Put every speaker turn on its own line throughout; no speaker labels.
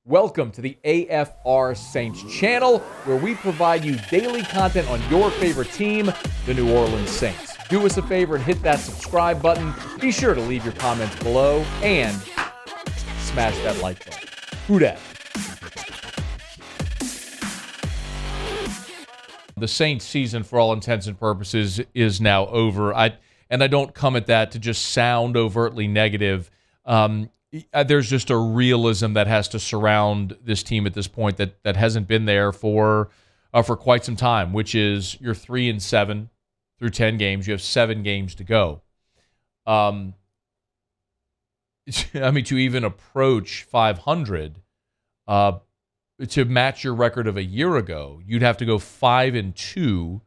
Welcome to the AFR Saints channel, where we provide you daily content on your favorite team, the New Orleans Saints. Do us a favor and hit that subscribe button. Be sure to leave your comments below and smash that like button. Who dat? The Saints season, for all intents and purposes, is now over. I don't come at that to just sound overtly negative. There's just a realism that has to surround this team at this point that hasn't been there for quite some time, which is you're 3-7 through 10 games. You have 7 games to go. To even approach 500, to match your record of a year ago, you'd have to go 5-2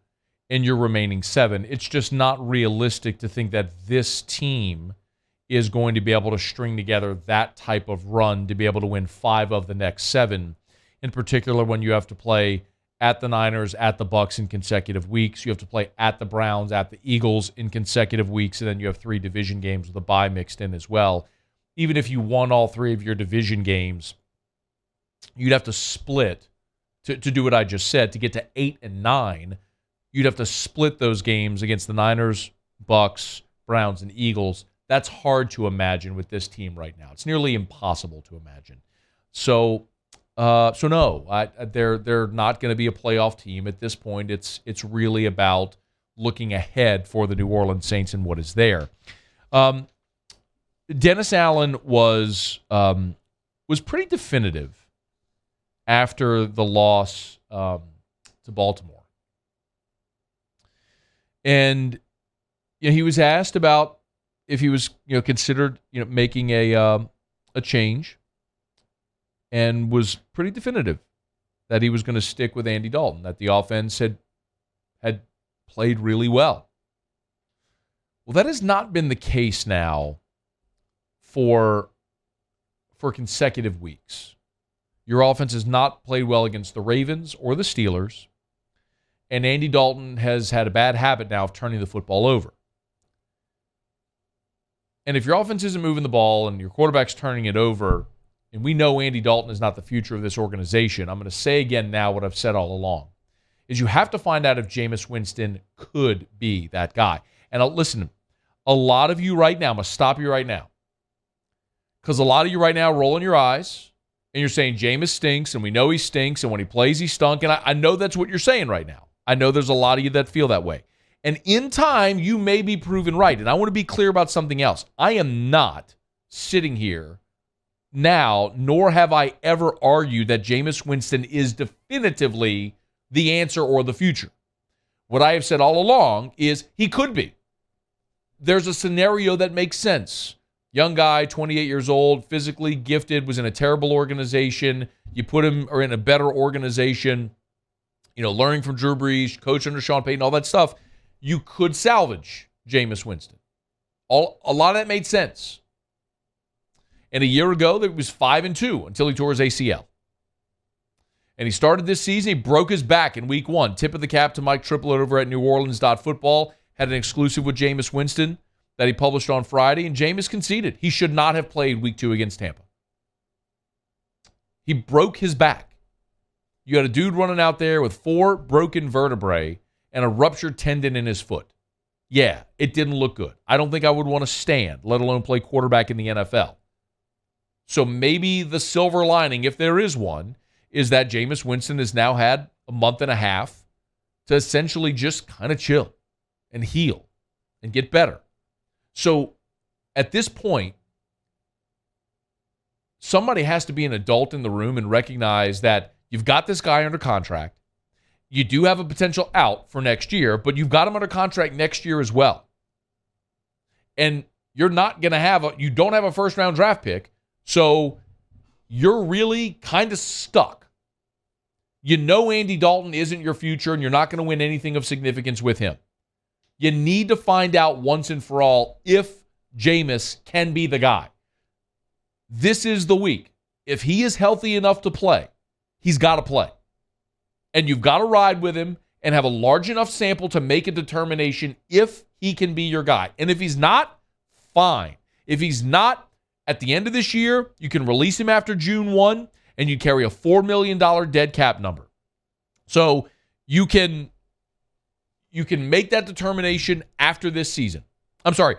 in your remaining 7. It's just not realistic to think that this team is going to be able to string together that type of run to be able to win 5 of the next 7, in particular when you have to play at the Niners, at the Bucs in consecutive weeks. You have to play at the Browns, at the Eagles in consecutive weeks, and then you have 3 division games with a bye mixed in as well. Even if you won all 3 of your division games, you'd have to split to do what I just said. To get to 8 and 9, you'd have to split those games against the Niners, Bucs, Browns, and Eagles. That's hard to imagine with this team right now. It's nearly impossible to imagine. So no, they're not going to be a playoff team at this point. It's really about looking ahead for the New Orleans Saints and what is there. Dennis Allen was pretty definitive after the loss to Baltimore, and he was asked about if he was, considered, making a change, and was pretty definitive that he was going to stick with Andy Dalton, that the offense had played really well. Well, that has not been the case now for consecutive weeks. Your offense has not played well against the Ravens or the Steelers, and Andy Dalton has had a bad habit now of turning the football over. And if your offense isn't moving the ball and your quarterback's turning it over, and we know Andy Dalton is not the future of this organization, I'm going to say again now what I've said all along, is you have to find out if Jameis Winston could be that guy. And listen, a lot of you right now, I'm going to stop you right now, because a lot of you right now are rolling your eyes, and you're saying Jameis stinks, and we know he stinks, and when he plays, he stunk. And I know that's what you're saying right now. I know there's a lot of you that feel that way. And in time, you may be proven right. And I want to be clear about something else. I am not sitting here now, nor have I ever argued that Jameis Winston is definitively the answer or the future. What I have said all along is he could be. There's a scenario that makes sense. Young guy, 28 years old, physically gifted, was in a terrible organization. You put him or in a better organization, learning from Drew Brees, coach under Sean Payton, all that stuff. You could salvage Jameis Winston. A lot of that made sense. And a year ago, it was 5-2 until he tore his ACL. And he started this season. He broke his back in week 1. Tip of the cap to Mike Triplett over at NewOrleans.football. Had an exclusive with Jameis Winston that he published on Friday. And Jameis conceded he should not have played week 2 against Tampa. He broke his back. You got a dude running out there with 4 broken vertebrae and a ruptured tendon in his foot. Yeah, it didn't look good. I don't think I would want to stand, let alone play quarterback in the NFL. So maybe the silver lining, if there is one, is that Jameis Winston has now had a month and a half to essentially just kind of chill and heal and get better. So at this point, somebody has to be an adult in the room and recognize that you've got this guy under contract. You do have a potential out for next year, but you've got him under contract next year as well. And you're not going to you don't have a first-round draft pick, so you're really kind of stuck. Andy Dalton isn't your future, and you're not going to win anything of significance with him. You need to find out once and for all if Jameis can be the guy. This is the week. If he is healthy enough to play, he's got to play. And you've got to ride with him and have a large enough sample to make a determination if he can be your guy. And if he's not, fine. If he's not, at the end of this year, you can release him after June 1, and you'd carry a $4 million dead cap number. So you can make that determination after this season. I'm sorry.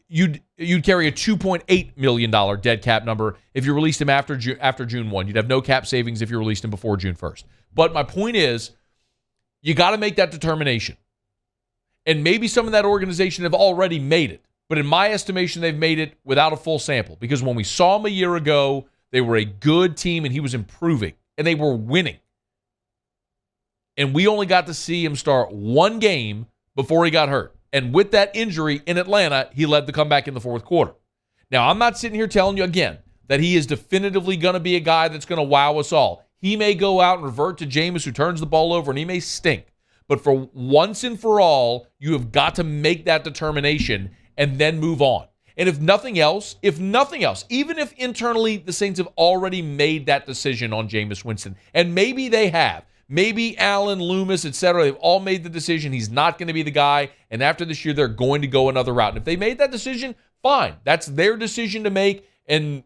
You'd carry a $2.8 million dead cap number if you released him after June 1. You'd have no cap savings if you released him before June 1st. But my point is, you got to make that determination. And maybe some of that organization have already made it. But in my estimation, they've made it without a full sample. Because when we saw him a year ago, they were a good team and he was improving. And they were winning. And we only got to see him start one game before he got hurt. And with that injury in Atlanta, he led the comeback in the fourth quarter. Now, I'm not sitting here telling you again that he is definitively going to be a guy that's going to wow us all. He may go out and revert to Jameis, who turns the ball over, and he may stink. But for once and for all, you have got to make that determination and then move on. And if nothing else, even if internally the Saints have already made that decision on Jameis Winston, and maybe they have, maybe Allen, Loomis, etc., they've all made the decision he's not going to be the guy, and after this year, they're going to go another route. And if they made that decision, fine. That's their decision to make, and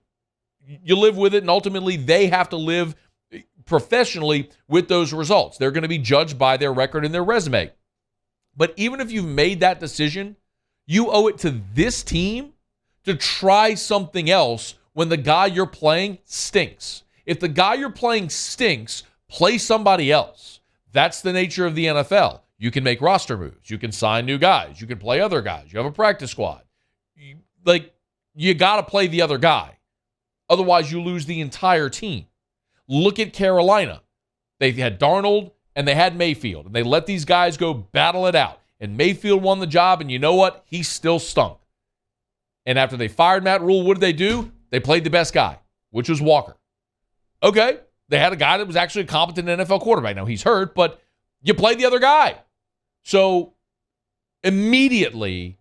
you live with it, and ultimately they have to live professionally with those results. They're going to be judged by their record and their resume. But even if you've made that decision, you owe it to this team to try something else when the guy you're playing stinks. If the guy you're playing stinks, play somebody else. That's the nature of the NFL. You can make roster moves. You can sign new guys. You can play other guys. You have a practice squad. You got to play the other guy. Otherwise, you lose the entire team. Look at Carolina. They had Darnold and they had Mayfield. And they let these guys go battle it out. And Mayfield won the job. And you know what? He still stunk. And after they fired Matt Rule, what did they do? They played the best guy, which was Walker. Okay. They had a guy that was actually a competent NFL quarterback. Now, he's hurt, but you played the other guy. So, immediately,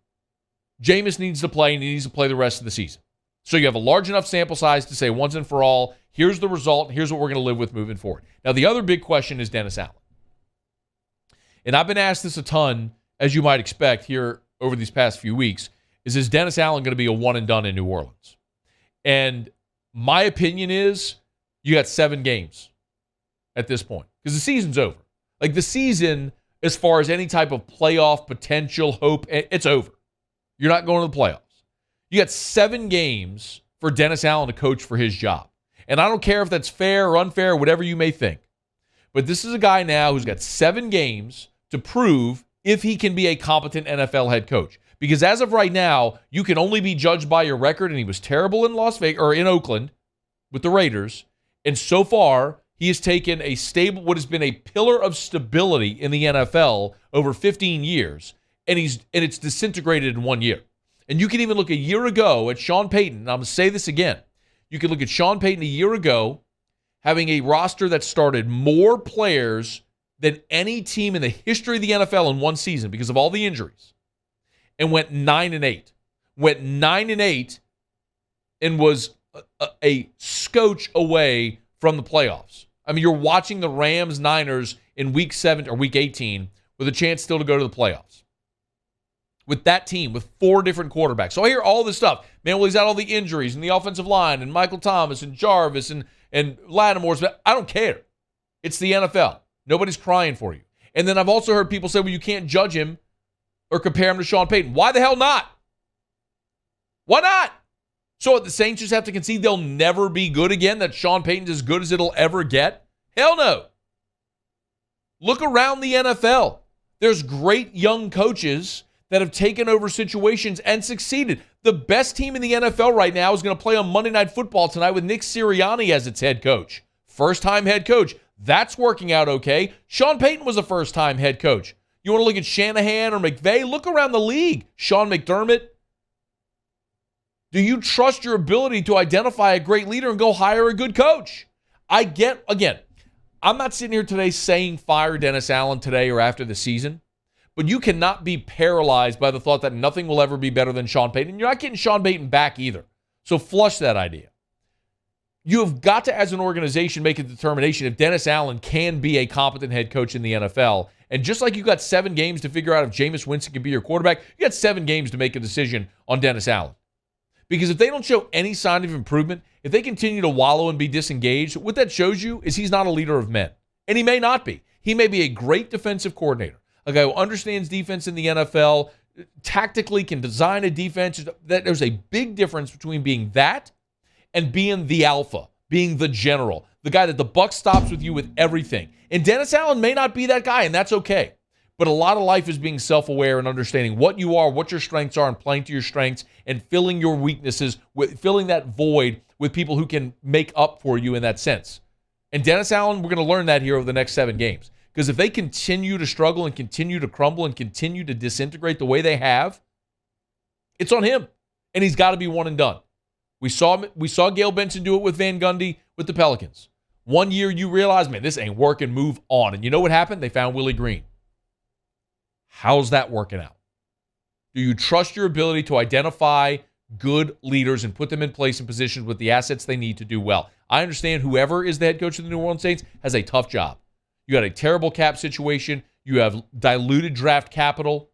Jameis needs to play, and he needs to play the rest of the season. So, you have a large enough sample size to say once and for all, here's the result, here's what we're going to live with moving forward. Now, the other big question is Dennis Allen. And I've been asked this a ton, as you might expect here over these past few weeks, is Dennis Allen going to be a one and done in New Orleans? And my opinion is, you got 7 games at this point because the season's over. Like the season, as far as any type of playoff potential hope, it's over. You're not going to the playoffs. You got 7 games for Dennis Allen to coach for his job. And I don't care if that's fair or unfair, or whatever you may think. But this is a guy now who's got 7 games to prove if he can be a competent NFL head coach. Because as of right now, you can only be judged by your record, and he was terrible in Las Vegas or in Oakland with the Raiders. And so far, he has taken a stable, what has been a pillar of stability in the NFL over 15 years, and it's disintegrated in 1 year. And you can even look a year ago at Sean Payton, and I'm going to say this again. You can look at Sean Payton a year ago having a roster that started more players than any team in the history of the NFL in one season because of all the injuries, and went 9-8. Went 9-8 and was a scotch away from the playoffs. I mean, you're watching the Rams-Niners in week 7 or week 18 with a chance still to go to the playoffs. With that team, with 4 different quarterbacks. So I hear all this stuff. Man, well, he's had all the injuries and the offensive line and Michael Thomas and Jarvis and Lattimore's. But I don't care. It's the NFL. Nobody's crying for you. And then I've also heard people say, well, you can't judge him or compare him to Sean Payton. Why the hell not? Why not? So the Saints just have to concede they'll never be good again, that Sean Payton's as good as it'll ever get? Hell no. Look around the NFL. There's great young coaches that have taken over situations and succeeded. The best team in the NFL right now is going to play on Monday Night Football tonight with Nick Sirianni as its head coach. First-time head coach. That's working out okay. Sean Payton was a first-time head coach. You want to look at Shanahan or McVay? Look around the league. Sean McDermott. Do you trust your ability to identify a great leader and go hire a good coach? Again, I'm not sitting here today saying fire Dennis Allen today or after the season, but you cannot be paralyzed by the thought that nothing will ever be better than Sean Payton. You're not getting Sean Payton back either. So flush that idea. You have got to, as an organization, make a determination if Dennis Allen can be a competent head coach in the NFL. And just like you got 7 games to figure out if Jameis Winston can be your quarterback, you got 7 games to make a decision on Dennis Allen. Because if they don't show any sign of improvement, if they continue to wallow and be disengaged, what that shows you is he's not a leader of men. And he may not be. He may be a great defensive coordinator, a guy who understands defense in the NFL, tactically can design a defense. There's a big difference between being that and being the alpha, being the general, the guy that the buck stops with you with everything. And Dennis Allen may not be that guy, and that's okay. But a lot of life is being self-aware and understanding what you are, what your strengths are, and playing to your strengths and filling your weaknesses, filling that void with people who can make up for you in that sense. And Dennis Allen, we're going to learn that here over the next 7 games. Because if they continue to struggle and continue to crumble and continue to disintegrate the way they have, it's on him. And he's got to be one and done. We saw Gail Benson do it with Van Gundy with the Pelicans. 1 year you realize, man, this ain't working, move on. And you know what happened? They found Willie Green. How's that working out? Do you trust your ability to identify good leaders and put them in place and positions with the assets they need to do well? I understand whoever is the head coach of the New Orleans Saints has a tough job. You got a terrible cap situation. You have diluted draft capital.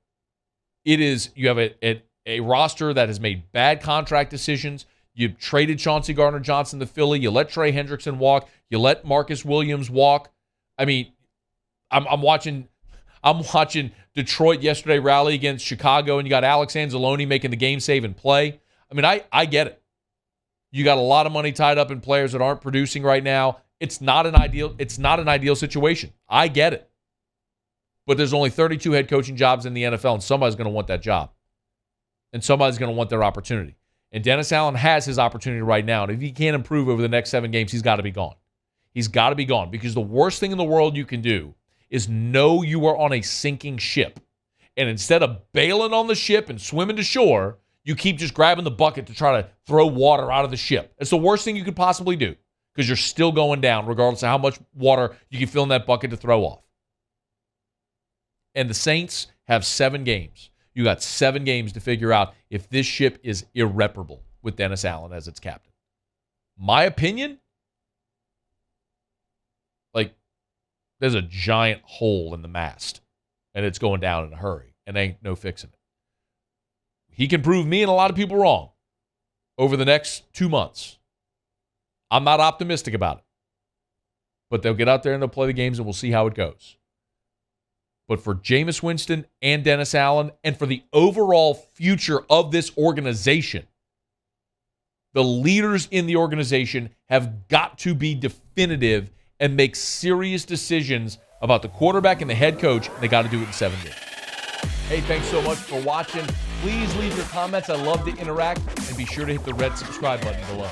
You have a roster that has made bad contract decisions. You traded Chauncey Gardner-Johnson to Philly. You let Trey Hendrickson walk. You let Marcus Williams walk. I mean, I'm watching Detroit yesterday rally against Chicago, and you got Alex Anzalone making the game-saving play. I mean, I get it. You got a lot of money tied up in players that aren't producing right now. It's not an ideal situation. I get it. But there's only 32 head coaching jobs in the NFL, and somebody's going to want that job. And somebody's going to want their opportunity. And Dennis Allen has his opportunity right now. And if he can't improve over the next 7 games, he's got to be gone. He's got to be gone, because the worst thing in the world you can do is know you are on a sinking ship. And instead of bailing on the ship and swimming to shore, you keep just grabbing the bucket to try to throw water out of the ship. It's the worst thing you could possibly do, because you're still going down regardless of how much water you can fill in that bucket to throw off. And the Saints have 7 games. You got 7 games to figure out if this ship is irreparable with Dennis Allen as its captain. My opinion, there's a giant hole in the mast, and it's going down in a hurry, and ain't no fixing it. He can prove me and a lot of people wrong over the next 2 months. I'm not optimistic about it. But they'll get out there and they'll play the games, and we'll see how it goes. But for Jameis Winston and Dennis Allen, and for the overall future of this organization, the leaders in the organization have got to be definitive and make serious decisions about the quarterback and the head coach, and they got to do it in 7 games. Hey, thanks so much for watching. Please leave your comments. I love to interact, and be sure to hit the red subscribe button below.